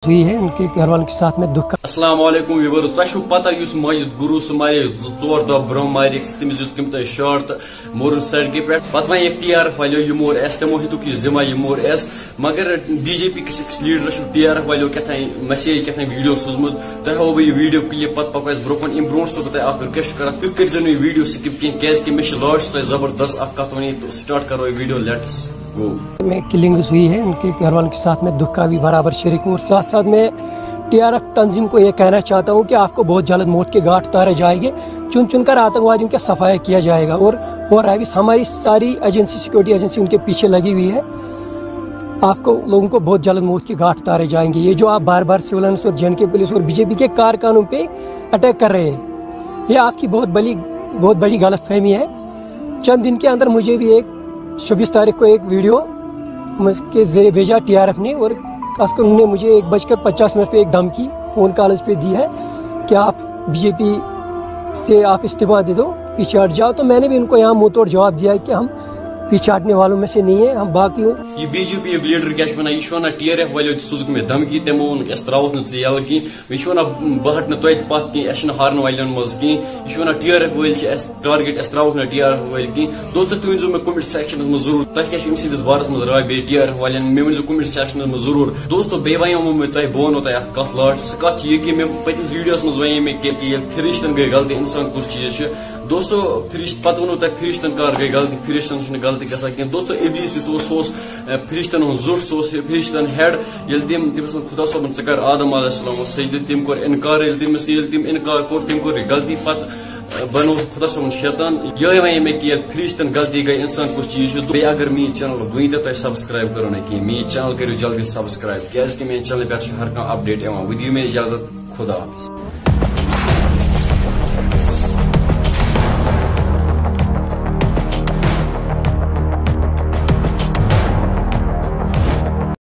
हुई है उनके घर वालों के साथ में दुख का। अस्सलाम वालेकुम व्यूअर्स तु पता माजिद गुरु सह मारे 4 दह ब्रो मारे तमिस कम शॉट तो मोर सड़क पे पत वन TRF वालो यह मोर एस तमो हेतुक जिम्मा यह मोर एस मगर BJP किस लीडर TRF वालो क्या मैसेज क्या वीडियो सूझमुत तुम हाव बह वीडियो क्लिप पत पको ब्रोकन अम ब्रो रिक्वेस्ट कर तुम कर वीडियो स्किप कह मे लास्ट जबरदस्त कत वन तो स्टार्ट करो वीडियो लेट्स में किलिंग हुई है उनके घर वालों के साथ में दुख का भी बराबर शरीक हूँ और साथ साथ में TRF तंजीम को ये कहना चाहता हूँ कि आपको बहुत जल्द मौत के घाट उतारे जाएंगे, चुन चुनकर आतंकवादियों का सफाया किया जाएगा और हो रहा है हमारी सारी एजेंसी सिक्योरिटी एजेंसी उनके पीछे लगी हुई है। आपको लोगों को बहुत जल्द मौत के घाट उतारे जाएंगे। ये जो आप बार बार सिविल और JNK पुलिस और BJP के कारकुनों पे अटैक कर रहे हैं, ये आपकी बहुत बड़ी गलतफहमी है। चंद दिन के अंदर मुझे भी 26 तारीख को एक वीडियो के जरिए भेजा TRF ने और खासकर उन्होंने मुझे 1:50 पे एक धमकी फ़ोन कॉल पे दी है कि आप BJP से आप इस्तीफा दे दो, पीछे हट जाओ। तो मैंने भी उनको यहाँ मुँह तोड़ जवाब दिया है कि हम पीछे हटने वालों में से नहीं है, हम बाकी ये BJP लीडर क्या वन TRF वालों सुजुक में धमकी तमो त्रो यल कह वन बह हट तुत पत कह हारन वाले मज कह वन TRF वाल टारगेट त्रो TRF वाल कह दोस्तों तुम वो मे कमेंट सेक्शन में जरूर तुम क्या बारस मज राय बे TRF वाले मे वो कमेंट सेक्शन में जरूर। दोस्तों बे वो मे तुम बह वो तुम कत लास्ट सह कत ये मे पतमस वीडियोस मज वे मे कि फिरिश्तन गई गलती इंसान कुछ चीज दोस्तों पत वो तुम फिरिश्तन कर गई गलती फिरिश्तन गलती दोस्तों इब्लीस फिरिश्तन जुट फिरिश्तन हेड तमिस खुदा सोबन च कर आदम अलैहिस्सलाम सजदे तम कोर इनकार तम इनकार कोर तम कोर गलती पत बनो खुदा सोबन शैतान ये वे मे कि फिरिश्तन गलती गई इंसान कुछ चीज बे अगर मेन चैनल वन तुम सब्सक्राइब करो ना कहीं मेन चैनल करो जल्दी सब्सक्राइब क्या मेन चैनल पे हर कह अपडेट वो दियो मे इजाजत खुदा हाफिज।